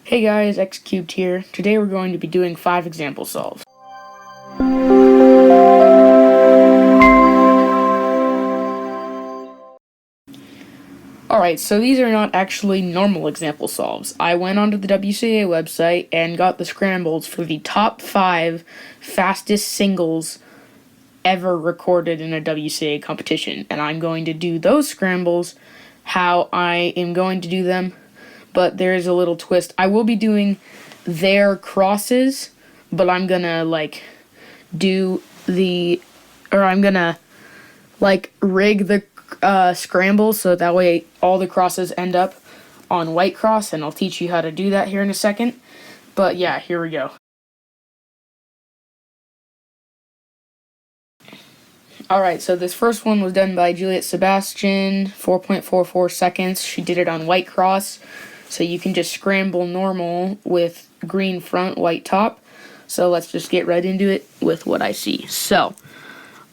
Hey guys, X Cubed here. Today we're going to be doing 5 example solves. Alright, so these are not actually normal example solves. I went onto the WCA website and got the scrambles for the top 5 fastest singles ever recorded in a WCA competition. And I'm going to do those scrambles how I am going to do them. But there is a little twist. I will be doing their crosses, but I'm gonna rig the scramble so that way all the crosses end up on white cross, and I'll teach you how to do that here in a second. But yeah, here we go. Alright, so this first one was done by Julliette Sébastian, 4.44 seconds. She did it on white cross. So you can just scramble normal with green front, white top. So let's just get right into it with what I see. So,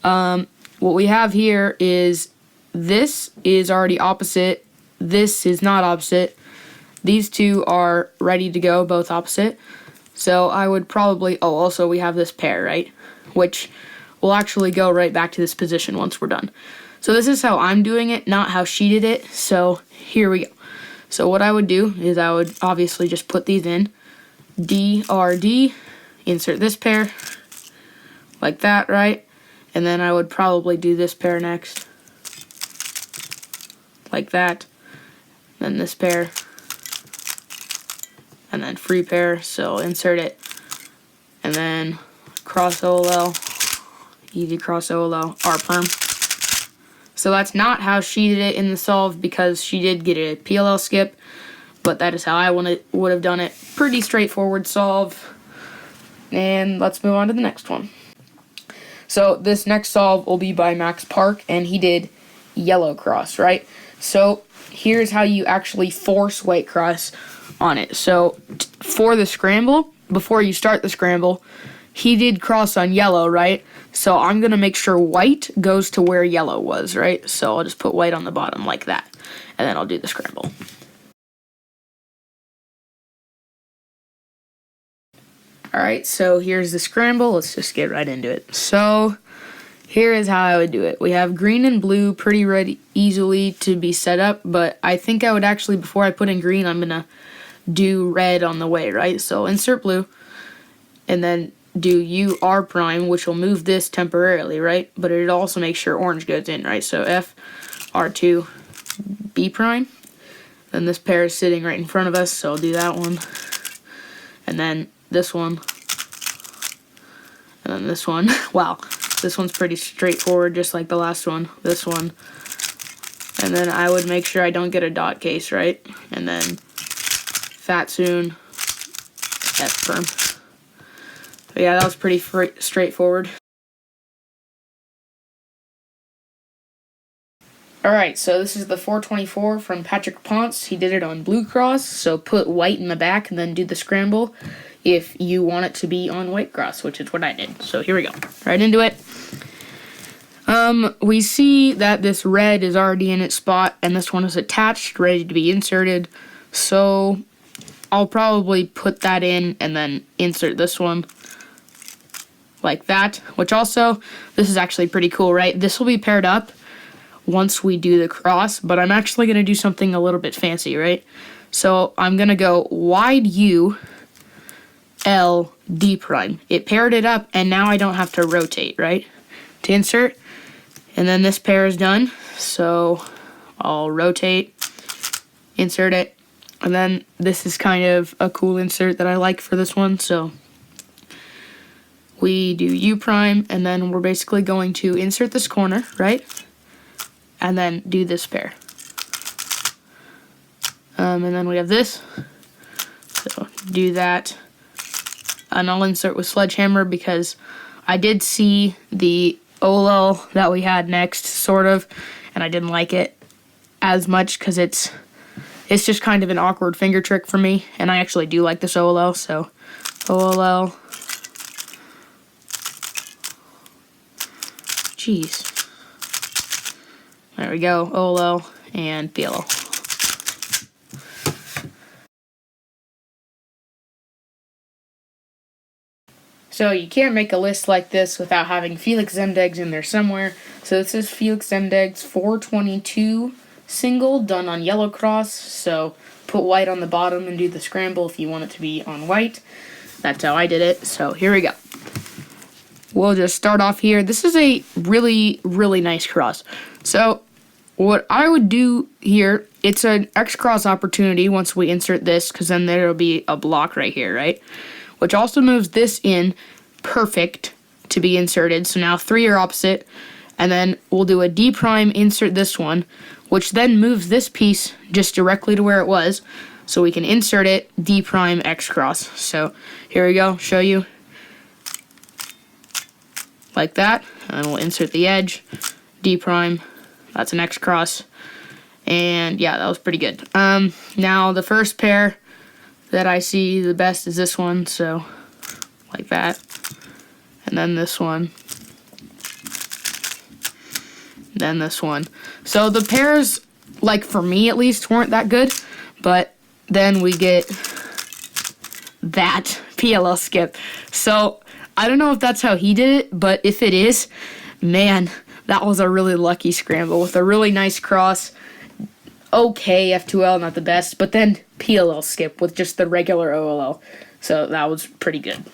what we have here is this is already opposite. This is not opposite. These two are ready to go, both opposite. So I would probably, also we have this pair, right? Which will actually go right back to this position once we're done. So this is how I'm doing it, not how she did it. So here we go. So what I would do is I would obviously just put these in. D, R, D. Insert this pair. Like that, right? And then I would probably do this pair next. Like that. Then this pair. And then free pair. So insert it. And then cross OLL. Easy cross OLL. R perm. So that's not how she did it in the solve because she did get a PLL skip, but that is how I would have done it. Pretty straightforward solve. And let's move on to the next one. So this next solve will be by Max Park, and he did yellow cross, right? So here's how you actually force white cross on it. So for the scramble, before you start the scramble, he did cross on yellow, right? So I'm going to make sure white goes to where yellow was, right? So I'll just put white on the bottom like that. And then I'll do the scramble. Alright, so here's the scramble. Let's just get right into it. So here is how I would do it. We have green and blue pretty ready easily to be set up, but I think I would actually, before I put in green, I'm going to do red on the way, right? So insert blue, and then do UR prime, which will move this temporarily, right? But it also makes sure orange goes in, right? So F, R2, B prime. Then this pair is sitting right in front of us, so I'll do that one. And then this one. And then this one. Wow, this one's pretty straightforward, just like the last one. This one. And then I would make sure I don't get a dot case, right? And then Fatsoon, F perm. But yeah, that was pretty straightforward. Alright, so this is the 424 from Patrick Ponce. He did it on blue cross, so put white in the back and then do the scramble if you want it to be on white cross, which is what I did. So here we go. Right into it. We see that this red is already in its spot, and this one is attached, ready to be inserted. So I'll probably put that in and then insert this one. Like that, which also, this is actually pretty cool, right? This will be paired up once we do the cross, but I'm actually going to do something a little bit fancy, right? So I'm going to go wide U, L, D prime. It paired it up, and now I don't have to rotate, right? To insert, and then this pair is done, so I'll rotate, insert it, and then this is kind of a cool insert that I like for this one, so we do U prime, and then we're basically going to insert this corner, right? And then do this pair. And then we have this. So do that. And I'll insert with sledgehammer because I did see the OLL that we had next, sort of, and I didn't like it as much because it's just kind of an awkward finger trick for me, and I actually do like this OLL, so OLL. Jeez. There we go, OLL and PLL. So you can't make a list like this without having Feliks Zemdegs in there somewhere. So this is Feliks Zemdegs 422 single done on yellow cross. So put white on the bottom and do the scramble if you want it to be on white. That's how I did it. So here we go. We'll just start off here. This is a really, really nice cross. So what I would do here, it's an X cross opportunity once we insert this, because then there will be a block right here, right? Which also moves this in perfect to be inserted. So now 3 are opposite. And then we'll do a D prime, insert this one, which then moves this piece just directly to where it was. So we can insert it, D prime, X cross. So here we go, show you. Like that. And we'll insert the edge, D prime. That's an X cross. And yeah, that was pretty good. Now the first pair that I see the best is this one, so like that. And then this one. Then this one. So the pairs, like for me at least, weren't that good, but then we get that PLL skip. So I don't know if that's how he did it, but if it is, man, that was a really lucky scramble with a really nice cross. Okay, F2L, not the best, but then PLL skip with just the regular OLL. So that was pretty good.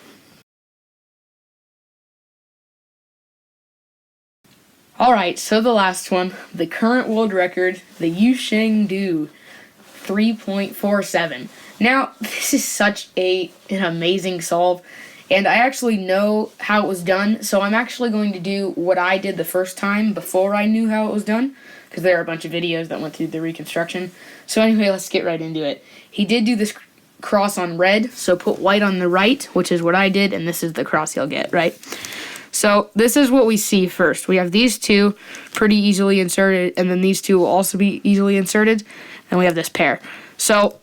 Alright, so the last one, the current world record, the Yusheng 3.47. Now, this is such an amazing solve, and I actually know how it was done, so I'm actually going to do what I did the first time before I knew how it was done, because there are a bunch of videos that went through the reconstruction. So anyway, let's get right into it. He did do this cross on red, so put white on the right, which is what I did, and this is the cross you'll get, right? So this is what we see first. We have these two pretty easily inserted, and then these two will also be easily inserted, and we have this pair. So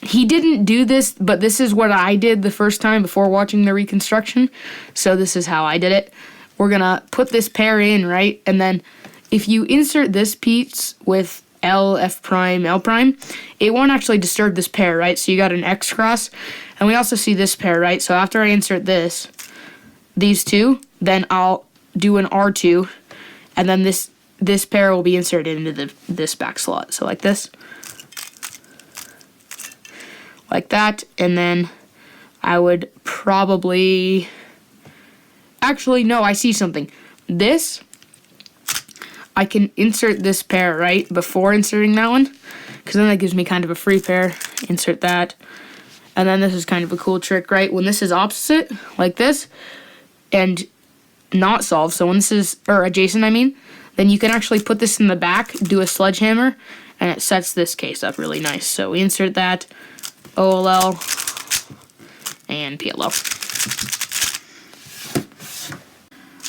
he didn't do this, but this is what I did the first time before watching the reconstruction, so this is how I did it. We're going to put this pair in, right, and then if you insert this piece with L, F prime, L prime, it won't actually disturb this pair, right? So you got an X cross, and we also see this pair, right? So after I insert these two, then I'll do an R2, and then this pair will be inserted into this back slot. So like this, like that, and then I would probably, actually no, I see something. This, I can insert this pair, right, before inserting that one, because then that gives me kind of a free pair. Insert that, and then this is kind of a cool trick, right? When this is opposite, like this, and not solved, so when this is, or adjacent, I mean, then you can actually put this in the back, do a sledgehammer, and it sets this case up really nice. So we insert that, OLL, and PLL.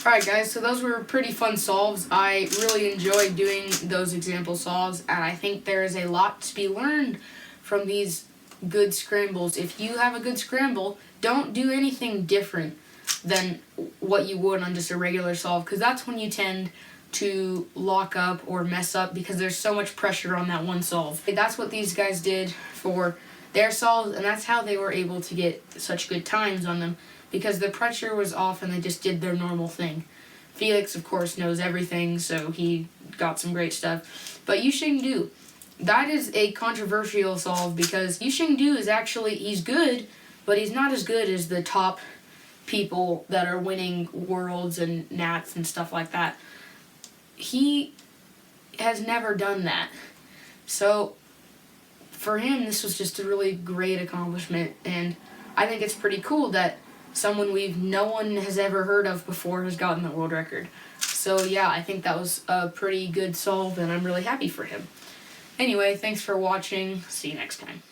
Alright guys, so those were pretty fun solves. I really enjoyed doing those example solves, and I think there is a lot to be learned from these good scrambles. If you have a good scramble, don't do anything different than what you would on just a regular solve, because that's when you tend to lock up or mess up because there's so much pressure on that one solve. That's what these guys did for their solves, and that's how they were able to get such good times on them, because the pressure was off and they just did their normal thing. Feliks, of course, knows everything, so he got some great stuff. But Yusheng, that is a controversial solve, because Yusheng is actually, he's good, but he's not as good as the top people that are winning worlds and nats and stuff like that. He has never done that. So for him, this was just a really great accomplishment, and I think it's pretty cool that someone no one has ever heard of before has gotten the world record. So yeah, I think that was a pretty good solve, and I'm really happy for him. Anyway, thanks for watching. See you next time.